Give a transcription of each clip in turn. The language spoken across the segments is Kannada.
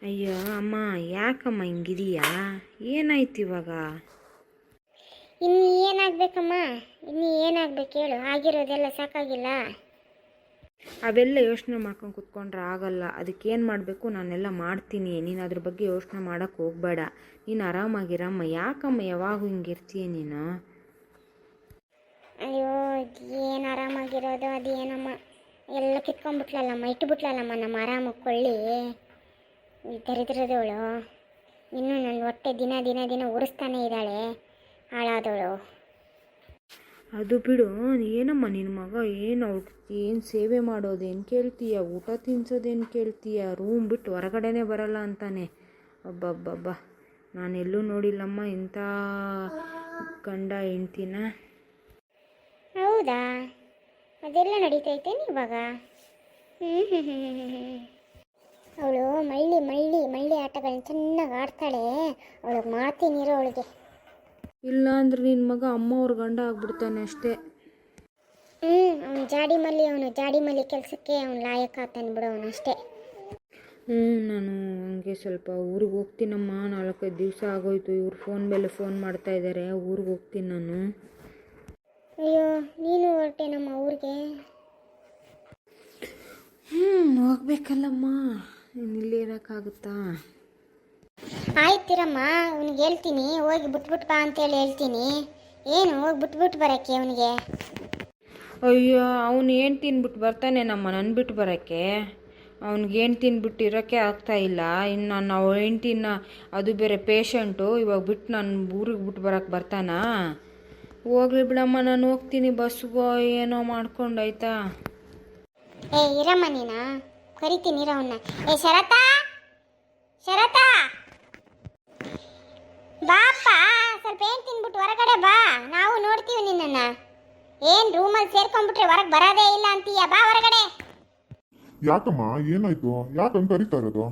ಅಯ್ಯೋ ಅಮ್ಮ, ಯಾಕಮ್ಮ ಹಿಂಗಿದೀಯಾ? ಏನಾಯ್ತು ಇವಾಗ? ಇನ್ನು ಏನಾಗಬೇಕಮ್ಮ? ಇನ್ನು ಏನಾಗಬೇಕು ಹೇಳು? ಆಗಿರೋದೆಲ್ಲ ಸಾಕಾಗಿಲ್ಲ. ಅವೆಲ್ಲ ಯೋಚನೆ ಮಾಡ್ಕೊಂಡು ಕುತ್ಕೊಂಡ್ರೆ ಆಗಲ್ಲ. ಅದಕ್ಕೇನು ಮಾಡಬೇಕು ನಾನೆಲ್ಲ ಮಾಡ್ತೀನಿ. ನೀನು ಅದ್ರ ಬಗ್ಗೆ ಯೋಚನೆ ಮಾಡೋಕ್ಕೆ ಹೋಗಬೇಡ. ನೀನು ಆರಾಮಾಗಿರಮ್ಮ. ಯಾಕಮ್ಮ ಯಾವಾಗೂ ಹಿಂಗಿರ್ತೀಯ ನೀನು? ಅಯ್ಯೋ, ಏನು ಆರಾಮಾಗಿರೋದು? ಅದು ಏನಮ್ಮ, ಎಲ್ಲ ಕಿತ್ಕೊಂಡ್ಬಿಟ್ಲಲ್ಲಮ್ಮ, ಇಟ್ಟುಬಿಟ್ಲಲ್ಲಮ್ಮ ನಮ್ಮ ಆರಾಮಕ್ಕೆ ಕೊಳ್ಳಿ. ಈ ದರಿದ್ರದವಳು ಇನ್ನೂ ನನ್ನ ಹೊಟ್ಟೆ ದಿನ ದಿನ ದಿನ ಉರಿಸ್ತಾನೆ ಇದ್ದಾಳೆ, ಹಾಳಾದವಳು. ಅದು ಬಿಡು. ಏನಮ್ಮ ನಿನ್ನ ಮಗ ಏನು ಏನು ಸೇವೆ ಮಾಡೋದೇನು ಕೇಳ್ತೀಯ? ಊಟ ತಿನ್ಸೋದೇನು ಕೇಳ್ತೀಯ? ರೂಮ್ ಬಿಟ್ಟು ಹೊರಗಡೆನೇ ಬರಲ್ಲ ಅಂತಾನೆ. ಅಬ್ಬಬ್ಬಬ್ಬ, ನಾನೆಲ್ಲೂ ನೋಡಿಲ್ಲಮ್ಮ ಇಂಥ ಗಂಡ ಹೆಂಡ್ತಿನ. ಹೌದಾ? ಅದೆಲ್ಲ ನಡೀತೈತೇನು ಇವಾಗ? ಅವಳು ಮಳ್ಳಿ ಮಳ್ಳಿ ಮಳ್ಳಿ ಆಟಗಳನ್ನ ಚೆನ್ನಾಗಿ ಆಡ್ತಾಳೆ. ಅವಳಿಗೆ ಮಾಡ್ತೀನಿರೋ ಅವಳಿಗೆ. ಇಲ್ಲ ಅಂದ್ರೆ ನಿನ್ನ ಮಗ ಅಮ್ಮ ಅವ್ರ ಗಂಡ ಆಗ್ಬಿಡ್ತಾನೆ ಅಷ್ಟೇ. ಅವನು ಜಾಡಿ ಮಲ್ಲಿ ಕೆಲಸಕ್ಕೆ ಅವನು ಲಾಯಕ್ ಆತಾನೆ ಬಿಡು, ಅವನು ಅಷ್ಟೇ. ನಾನು ಹಂಗೆ ಸ್ವಲ್ಪ ಊರಿಗೆ ಹೋಗ್ತೀನಮ್ಮ. 4-5 ದಿವಸ ಆಗೋಯ್ತು. ಇವ್ರು ಫೋನ್ ಮೇಲೆ ಫೋನ್ ಮಾಡ್ತಾ ಇದ್ದಾರೆ. ಊರಿಗೆ ಹೋಗ್ತೀನಿ ನಾನು. ಅಯ್ಯೋ, ನೀನು ಹೊರಟೇನಮ್ಮ ಊರಿಗೆ? ಹೋಗ್ಬೇಕಲ್ಲಮ್ಮ, ಇಲ್ಲೇ ಇರೋಕ್ಕಾಗುತ್ತಾ? ಆಯ್ತಿರಮ್ಮ, ಅವ್ನಿಗೆ ಹೇಳ್ತೀನಿ ಹೋಗಿ ಬಿಟ್ಬಿಟ್ಟು ಬಾ ಅಂತೇಳಿ ಹೇಳ್ತೀನಿ. ಏನು ಹೋಗಿ ಬಿಟ್ಬಿಟ್ಟು ಬರೋಕ್ಕೆ ಅವನಿಗೆ? ಅಯ್ಯೋ, ಅವ್ನು ಏನು ತಿನ್ಬಿಟ್ಟು ಬರ್ತಾನೇನಮ್ಮ ನನ್ನ ಬಿಟ್ಟು ಬರೋಕ್ಕೆ? ಅವ್ನಿಗೆ ಏನು ತಿನ್ಬಿಟ್ಟು ಇರೋಕ್ಕೆ ಆಗ್ತಾಯಿಲ್ಲ. ಇನ್ನು ನಾನು ಅವ್ಳ ಹೆಂಡ್ತಿನ, ಅದು ಬೇರೆ ಪೇಷಂಟು, ಇವಾಗ ಬಿಟ್ಟು ನಾನು ಊರಿಗೆ ಬಿಟ್ಟು ಬರೋಕ್ಕೆ ಬರ್ತಾನಾ? ಹೋಗ್ಲಿ ಬಿಡಮ್ಮ, ನಾನು ಹೋಗ್ತೀನಿ ಬಸ್ಗೋ ಏನೋ ಮಾಡ್ಕೊಂಡು. ಆಯ್ತಾ? ಇರಮ್ಮ, ನೀನಾ ಕರಿತೀನಿ ಇರವನ್ನ. ಶರತಾ, ಶರತಾ ಬಾಪ್ಪ, ಸ್ವಲ್ಪ ಏನು ತಿನ್ಬಿಟ್ಟು ಹೊರಗಡೆ ಬಾ, ನಾವು ನೋಡ್ತೀವಿ ನಿನ್ನನ್ನ. ಏನು ರೂಮಲ್ಲಿ ಸೇರ್ಕೊಂಡ್ಬಿಟ್ರೆ ಹೊರಗೆ ಬರೋದೇ ಇಲ್ಲ ಅಂತೀಯ? ಬಾ ಹೊರಗಡೆ. ಯಾಕಮ್ಮ, ಏನಾಯ್ತು? ಯಾಕಂತ ಕರಿತಾ ಇರೋದು?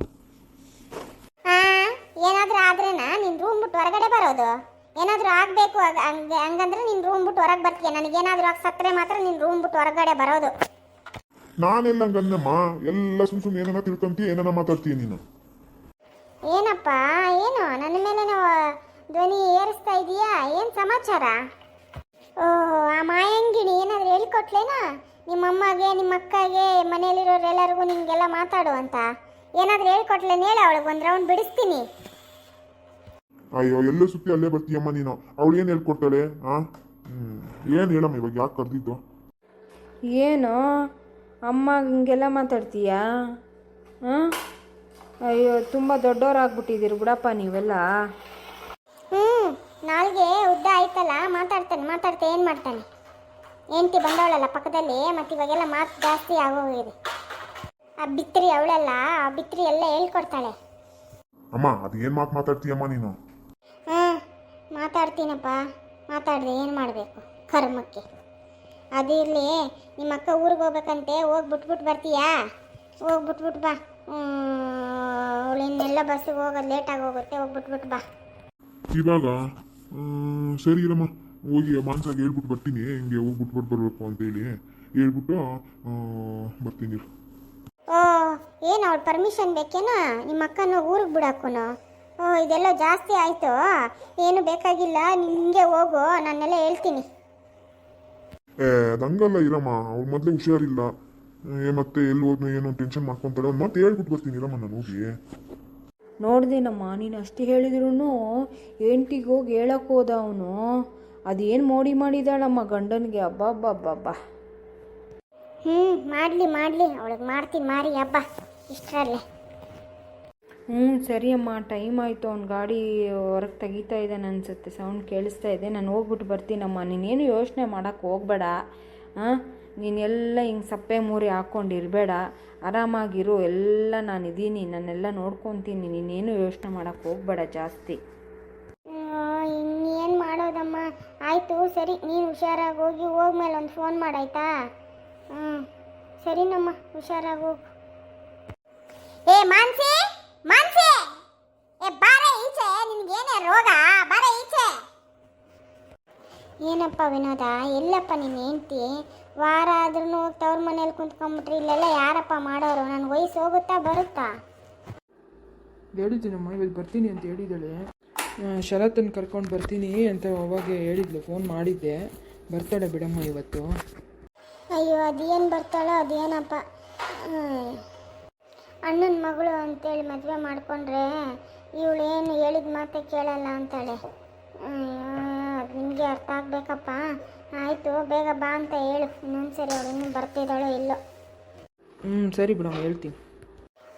ಏನಾದ್ರೂ ಆದ್ರೇನಾ ನಿನ್ನ ರೂಮ್ ಬಿಟ್ಟು ಹೊರಗಡೆ ಬರೋದು? ಏನಾದರೂ ಆಗಬೇಕು ಹಂಗಂದ್ರೆ ನಿನ್ನ ರೂಮ್ ಬಿಟ್ಟು ಹೊರಗೆ ಬರ್ತೀಯ. ನನಗೇನಾದರೂ ಆಗಿ ಸತ್ತರೆ ಮಾತ್ರ ನಿನ್ನ ರೂಮ್ ಬಿಟ್ಟು ಹೊರಗಡೆ ಬರೋದು. ನಾನೆಲ್ಲ ಹಂಗಂದಮ್ಮ. ಎಲ್ಲ ಸುಮ್ ಏನಾರ ತಿಳ್ಕೊಂತೀಯ, ಏನಾರ ಮಾತಾಡ್ತೀಯ ನೀನು. ಏನಪ್ಪ, ಏನು ನನ್ನ ಮೇಲೆ ಧ್ವನಿ ಏರಿಸ್ತಾ ಇದೀಯಾ? ಏನು ಸಮಾಚಾರ? ಓಹೋ, ಆ ಮಾಯಂಗಿಣಿ ಏನಾದರೂ ಹೇಳಿಕೊಟ್ಲೇನಾ ನಿಮ್ಮಮ್ಮಗೆ, ನಿಮ್ಮ ಅಕ್ಕಗೆ, ಮನೆಯಲ್ಲಿರೋರೆಲ್ಲರಿಗೂ ನಿಮಗೆಲ್ಲ ಮಾತಾಡು ಅಂತ? ಏನಾದರೂ ಹೇಳ್ಕೊಟ್ಲೇನು ಹೇಳ, ಅವಳಿಗೆ ಒಂದು ರೌಂಡ್ ಬಿಡಿಸ್ತೀನಿ. ಅಯ್ಯೋ, ಎಲ್ಲ ಸುತ್ತಿ ಅಲ್ಲೇ ಬರ್ತೀಯಮ್ಮ ನೀನು. ಅವಳು ಏನು ಹೇಳ್ಕೊಡ್ತಾಳೆ? ಏನು ಹೇಳಮ್ಮ, ಇವಾಗ ಯಾಕೆ ಕರೆದಿದ್ದು? ಏನು ಅಮ್ಮ ಹಿಂಗೆಲ್ಲ ಮಾತಾಡ್ತೀಯಾ? ಅಯ್ಯೋ, ತುಂಬ ದೊಡ್ಡವರಾಗ್ಬಿಟ್ಟಿದ್ದೀರಿ ಬಿಡಪ್ಪ ನೀವೆಲ್ಲ. ನಾಲ್ಗೆ ಉದ್ದ ಆಯ್ತಲ್ಲ, ಮಾತಾಡ್ತೆ ಏನು ಮಾಡ್ತಾನೆ? ಹೆಂಡ್ತಿ ಬಂದವಳಲ್ಲ ಪಕ್ಕದಲ್ಲಿ, ಮತ್ತು ಇವಾಗೆಲ್ಲ ಮಾತು ಜಾಸ್ತಿ ಆಗೋಗಿದೆ. ಆ ಬಿತ್ರಿ ಅವಳಲ್ಲ, ಆ ಬಿತ್ರಿ ಎಲ್ಲ ಹೇಳ್ಕೊಡ್ತಾಳೆ. ಅಮ್ಮ, ಅದು ಏನು ಮಾತಾಡ್ತೀಯಮ್ಮ ನೀನು? ಮಾತಾಡ್ತೀನಪ್ಪ. ಮಾತಾಡ್ದೆ ಏನು ಮಾಡಬೇಕು ಕರ್ಮಕ್ಕೆ? ಅದು ಇರಲಿ, ನಿಮ್ಮ ಅಕ್ಕ ಊರಿಗೆ ಹೋಗ್ಬೇಕಂತೆ, ಹೋಗಿ ಬಿಟ್ಬಿಟ್ಟು ಬರ್ತೀಯಾ? ಹೋಗಿ ಬಿಟ್ಬಿಟ್ಟು ಬಾ. ಅವಳು ಇನ್ನೆಲ್ಲ ಬಸ್ಸಿಗೆ ಹೋಗೋದು ಲೇಟಾಗಿ ಹೋಗುತ್ತೆ, ಹೋಗ್ಬಿಟ್ಬಿಟ್ಟು ಬಾ. ಇವಾಗ ಸರಿ ಇರಮ್ಮ, ಹೋಗಿ ಮಾನ್ಸಾಗಿ ಹೇಳ್ಬಿಟ್ಟು ಬರ್ತೀನಿ. ಹಿಂಗೆ ಹೋಗ್ಬಿಟ್ಬಿಟ್ಟು ಬರಬೇಕು ಅಂತೇಳಿ ಹೇಳ್ಬಿಟ್ಟು ಬರ್ತೀನಿ. ಏನು ಅವಳು ಪರ್ಮಿಷನ್ ಬೇಕೇನೋ ನಿಮ್ಮ ಅಕ್ಕನ ಊರಿಗೆ ಬಿಡಾಕೋನು? ಇದೆಲ್ಲ ಜಾಸ್ತಿ ಆಯಿತು. ಏನು ಬೇಕಾಗಿಲ್ಲ, ನಿಮಗೆ ಹೋಗು, ನಾನೆಲ್ಲ ಹೇಳ್ತೀನಿ. ಹಂಗಲ್ಲ ಇರಮ್ಮ, ಅವ್ಳು ಮೊದಲೇ ಹುಷಾರಿಲ್ಲ. ಮತ್ತೆ ಎಲ್ಲಿ ಹೋದ್ನೋ ಏನೋ ಟೆನ್ಷನ್ ಮಾಡ್ಕೊತಾಳೆ. ಅವ್ನು ಮತ್ತೆ ಹೇಳ್ಬಿಟ್ಟು ಬರ್ತೀನಿ ಇರಮ್ಮ ನಾನು ಹೋಗಿ. ನೋಡ್ದೇನಮ್ಮ, ನೀನು ಅಷ್ಟು ಹೇಳಿದ್ರು ಹೆಂಡ್ತಿಗೆ ಹೋಗಿ ಹೇಳಕ್ಕೆ ಹೋದ ಅವನು. ಅದೇನು ಮೋಡಿ ಮಾಡಿದಾಳಮ್ಮ ಗಂಡನಿಗೆ. ಅಬ್ಬಬ್ಬಬ್ಬಬ್ಬ. ಮಾಡಲಿ ಅವಳಿಗೆ ಮಾಡ್ತೀನಿ ಮಾರಿ ಹಬ್ಬ ಇಷ್ಟರಲ್ಲೇ. ಸರಿ ಅಮ್ಮ, ಟೈಮ್ ಆಯಿತು. ಅವ್ನು ಗಾಡಿ ಹೊರಗೆ ತೆಗಿತಾ ಇದ್ದಾನೆ ಅನಿಸುತ್ತೆ, ಸೌಂಡ್ ಕೇಳಿಸ್ತಾ ಇದೆ. ನಾನು ಹೋಗ್ಬಿಟ್ಟು ಬರ್ತೀನಮ್ಮ. ನೀನೇನು ಯೋಚನೆ ಮಾಡೋಕ್ಕೆ ಹೋಗಬೇಡ. ನೀನೆಲ್ಲ ಹಿಂಗೆ ಸಪ್ಪೆ ಮೂರಿ ಹಾಕ್ಕೊಂಡಿರಬೇಡ, ಆರಾಮಾಗಿರು. ಎಲ್ಲ ನಾನಿದ್ದೀನಿ, ನಾನೆಲ್ಲ ನೋಡ್ಕೊತೀನಿ. ನೀನೇನು ಯೋಚನೆ ಮಾಡೋಕ್ಕೆ ಹೋಗಬೇಡ ಜಾಸ್ತಿ. ಇನ್ನೇನು ಮಾಡೋದಮ್ಮ? ಆಯಿತು ಸರಿ, ನೀನು ಹುಷಾರಾಗಿ ಹೋಗ್ಮೇಲೆ ಒಂದು ಫೋನ್ ಮಾಡಾಯ್ತಾ? ಸರಿನಮ್ಮ, ಹುಷಾರಾಗಿ ಹೋಗು. ಮಾನ್ಸಿ, ಬಾರೆ ಈಚೆ. ನಿನಗೇನೇ ರೋಗ? ಬಾರೆ ಈಚೆ. ಏನಪ್ಪ ವಿನೋದ, ಎಲ್ಲಪ್ಪ ನಿನ್ನ ಹೆಂಡ್ತಿ? ವಾರ ಆದ್ರೂ ತವ್ರ ಮನೇಲಿ ಕುಂತ್ಕೊಂಡ್ಬಿಟ್ರಿ. ಇಲ್ಲೆಲ್ಲ ಯಾರಪ್ಪ ಮಾಡೋರು? ನನ್ನ ವಯಸ್ಸು ಹೋಗುತ್ತಾ ಬರುತ್ತಾ? ಹೇಳಿದ್ದೀನಮ್ಮ ಇವತ್ತು ಬರ್ತೀನಿ ಅಂತ ಹೇಳಿದ್ದಾಳೆ. ಶರತ್ತನ್ನು ಕರ್ಕೊಂಡು ಬರ್ತೀನಿ ಅಂತ ಅವಾಗ ಹೇಳಿದ್ಲು, ಫೋನ್ ಮಾಡಿದ್ದೆ. ಬರ್ತಾಳೆ ಬಿಡಮ್ಮ ಇವತ್ತು. ಅಯ್ಯೋ ಅದೇನು ಬರ್ತಾಳೋ ಅದೇನಪ್ಪ. ಅಣ್ಣನ ಮಗಳು ಅಂತೇಳಿ ಮದುವೆ ಮಾಡಿಕೊಂಡ್ರೆ ಇವಳೇನು ಹೇಳಿದ ಮಾತೆ ಕೇಳಲ್ಲ ಅಂತಾಳೆ. ಅದು ನಿಮಗೆ ಅರ್ಥ ಆಗಬೇಕಪ್ಪ. ಆಯಿತು, ಬೇಗ ಬಾ ಅಂತ ಹೇಳು. ಇನ್ನೊಂದು ಸರಿ ಅವಳು ಇನ್ನೂ ಬರ್ತಿದ್ದಾಳೋ ಇಲ್ಲೋ. ಸರಿ ಬಿಡಮ್ಮ, ಹೇಳ್ತೀನಿ.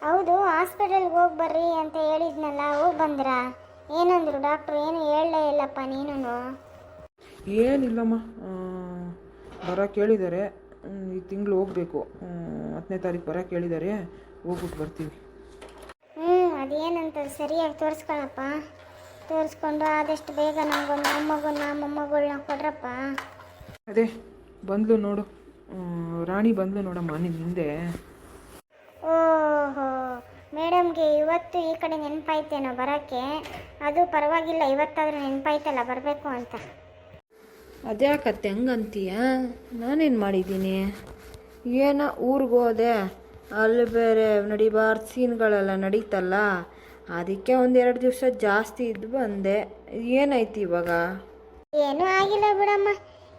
ಹೌದು, ಹಾಸ್ಪಿಟಲ್ಗೆ ಹೋಗಿ ಬರ್ರಿ ಅಂತ ಹೇಳಿದ್ನಲ್ಲ, ಹೋಗಿ ಬಂದ್ರಾ? ಏನಂದ್ರು ಡಾಕ್ಟ್ರು? ಏನು ಹೇಳಲೇ ಇಲ್ಲಪ್ಪ ನೀನು. ಏನಿಲ್ಲಮ್ಮ, ಬರೋಕ್ಕೆ ಹೇಳಿದ್ದಾರೆ. ಈ ತಿಂಗಳು ಹೋಗಬೇಕು, 10ನೇ ತಾರೀಕು ಬರೋಕ್ಕೆ ಹೇಳಿದ್ದಾರೆ. ಹೋಗ್ಬಿಟ್ಟು ಬರ್ತೀವಿ. ಅದೇನಂತ ಸರಿಯಾಗಿ ತೋರಿಸ್ಕೊಳಪ್ಪ. ತೋರಿಸ್ಕೊಂಡು ಆದಷ್ಟು ಬೇಗ ನಮಗೊಂದು ಮೊಮ್ಮಗಳನ್ನ ಕೊಡ್ರಪ್ಪ. ಅದೇ ಬಂದ್ಲು ನೋಡು, ರಾಣಿ ಬಂದ್ಲು ನೋಡಮ್ಮ ನಿನ್ನ ಹಿಂದೆ. ಓಹೋ, ಮೇಡಮ್ಗೆ ಇವತ್ತು ಈ ಕಡೆ ನೆನಪಾಯ್ತೇನೋ ಬರೋಕ್ಕೆ. ಅದು ಪರವಾಗಿಲ್ಲ, ಇವತ್ತಾದರೂ ನೆನಪಾಯ್ತಲ್ಲ ಬರಬೇಕು ಅಂತ. ಅದ್ಯಾಕತ್ತೆ ಹಂಗಂತೀಯ? ನಾನೇನು ಮಾಡಿದ್ದೀನಿ? ಏನೋ ಊರಿಗೆ ಹೋದೆ, ಅಲ್ಲಿ ಬೇರೆ ನಡಿಬಾರ್ದು ಸೀನ್ಗಳೆಲ್ಲ ನಡೀತಲ್ಲ, ಅದಕ್ಕೆ 1-2 ದಿವಸ ಜಾಸ್ತಿ ಇದ್ದು ಬಂದೆ. ಏನಾಯ್ತು ಇವಾಗ? ಏನೂ ಆಗಿಲ್ಲ ಬಿಡಮ್ಮ.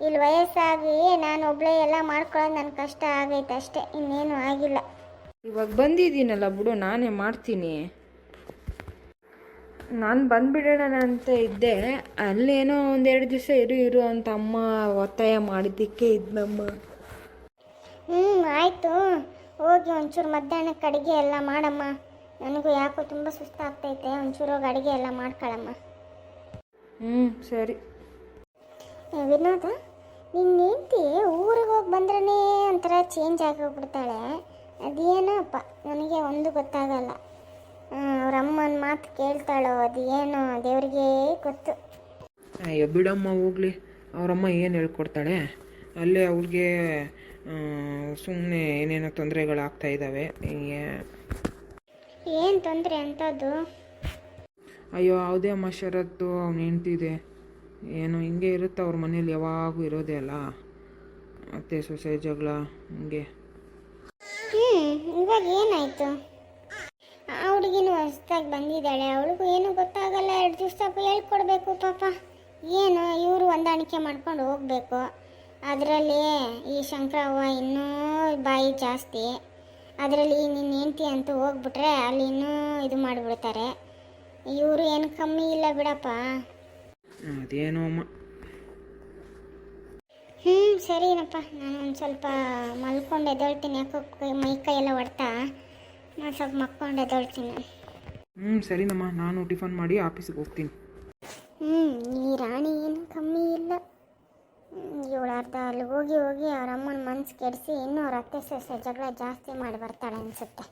ಇಲ್ಲಿ ವಯಸ್ಸಾಗಿ ನಾನು ಒಬ್ಬಳೇ ಎಲ್ಲ ಮಾಡ್ಕೊಳ್ಳೋದು ನನ್ನ ಕಷ್ಟ ಆಗೈತೆ ಅಷ್ಟೇ, ಇನ್ನೇನು ಆಗಿಲ್ಲ. ಇವಾಗ ಬಂದಿದ್ದೀನಲ್ಲ ಬಿಡು, ನಾನೇ ಮಾಡ್ತೀನಿ. ನಾನು ಬಂದುಬಿಡೋಣ ಅಂತ ಇದ್ದೆ, ಅಲ್ಲೇನೋ 1-2 ದಿವಸ ಇರು ಅಂತ ಅಮ್ಮ ಒತ್ತಾಯ ಮಾಡಿದ್ದಕ್ಕೆ ಇದ್ನಮ್ಮ. ಆಯಿತು, ಹೋಗಿ ಒಂಚೂರು ಮಧ್ಯಾಹ್ನಕ್ಕೆ ಅಡುಗೆ ಎಲ್ಲ ಮಾಡಮ್ಮ. ನನಗೂ ಯಾಕೋ ತುಂಬ ಸುಸ್ತಾಗ್ತೈತೆ, ಒಂಚೂರು ಹೋಗಿ ಅಡುಗೆ ಎಲ್ಲ ಮಾಡ್ಕೊಳ್ಳಮ್ಮ. ಸರಿ. ವಿನೋದ, ನಿನ್ನ ಹೆಂಡತಿ ಊರಿಗೆ ಹೋಗಿ ಬಂದ್ರೇ ಒಂಥರ ಚೇಂಜ್ ಆಗಿ ಹೋಗ್ಬಿಡ್ತಾಳೆ. ಅದೇನೋಪ್ಪ ನನಗೆ ಒಂದು ಗೊತ್ತಾಗಲ್ಲ. ಅವ್ರ ಅಮ್ಮನ ಮಾತು ಕೇಳ್ತಾಳೋ ಅದೇನೋ ದೇವ್ರಿಗೆ ಗೊತ್ತು. ಅಯ್ಯೋ ಬಿಡಮ್ಮ, ಹೋಗ್ಲಿ. ಅವರಮ್ಮ ಏನು ಹೇಳ್ಕೊಡ್ತಾಳೆ? ಅಲ್ಲೇ ಅವ್ರಿಗೆ ಸುಮ್ಮನೆ ಏನೇನೋ ತೊಂದರೆಗಳಾಗ್ತಾ ಇದ್ದಾವೆ. ಏನು ತೊಂದರೆ ಅಂಥದ್ದು? ಅಯ್ಯೋ ಯಾವುದೇ ಅಮ್ಮ, ಶರತ್ತು ಅವ್ನು ಹೆಂಡ್ತಿದೆ, ಏನು ಹಿಂಗೆ ಇರುತ್ತೆ ಅವ್ರ ಮನೇಲಿ, ಯಾವಾಗೂ ಇರೋದೇ ಅಲ್ಲ. ಅತ್ತೆ ಸೊಸೆ ಜಗಳ ಹಿಂಗೆ. ಇವಾಗ ಏನಾಯಿತು? ಆ ಹುಡುಗಿನೂ ಹೊಸ್ದಾಗಿ ಬಂದಿದ್ದಾಳೆ, ಅವಳಿಗೂ ಏನೂ ಗೊತ್ತಾಗಲ್ಲ. 2 ದಿವಸ ಹೇಳ್ಕೊಡ್ಬೇಕು ಪಾಪ. ಏನು ಇವರು ಹೊಂದಾಣಿಕೆ ಮಾಡ್ಕೊಂಡು ಹೋಗಬೇಕು. ಅದರಲ್ಲಿ ಈ ಶಂಕರವ್ವ ಇನ್ನೂ ಬಾಯಿ ಜಾಸ್ತಿ. ಅದರಲ್ಲಿ ನಿನ್ನ ಹೆಂಡತಿ ಅಂತೂ ಹೋಗ್ಬಿಟ್ರೆ ಅಲ್ಲಿ ಇನ್ನೂ ಇದು ಮಾಡಿಬಿಡ್ತಾರೆ. ಇವರು ಏನು ಕಮ್ಮಿ ಇಲ್ಲ ಬಿಡಪ್ಪ. ಅದೇನೋ ಅಮ್ಮ. ಸರಿನಪ್ಪ, ನಾನು ಒಂದು ಸ್ವಲ್ಪ ಮಲ್ಕೊಂಡು ಎದ್ದೇಳ್ತೀನಿ. ಯಾಕೋ ಮೈ ಕೈ ಎಲ್ಲ ಹೊಡ್ತಾ, ನಾನು ಸ್ವಲ್ಪ ಮಕ್ಕೊಂಡು ಎದ್ದೇಳ್ತೀನಿ. ಸರಿನಮ್ಮ, ನಾನು ಟಿಫನ್ ಮಾಡಿ ಆಫೀಸಿಗೆ ಹೋಗ್ತೀನಿ. ಈ ರಾಣಿ ಏನು ಕಮ್ಮಿ ಇಲ್ಲ. ಇವಳು ಅರ್ಧ ಅಲ್ಲಿ ಹೋಗಿ ಹೋಗಿ ಅವ್ರ ಅಮ್ಮನ ಮನ್ಸು ಕೆಡಿಸಿ ಇನ್ನೂ ಅವ್ರ ಅತ್ತೆ ಸೊಸೆ ಜಗಳ ಜಾಸ್ತಿ ಮಾಡಿ ಬರ್ತಾಳೆ ಅನಿಸುತ್ತೆ.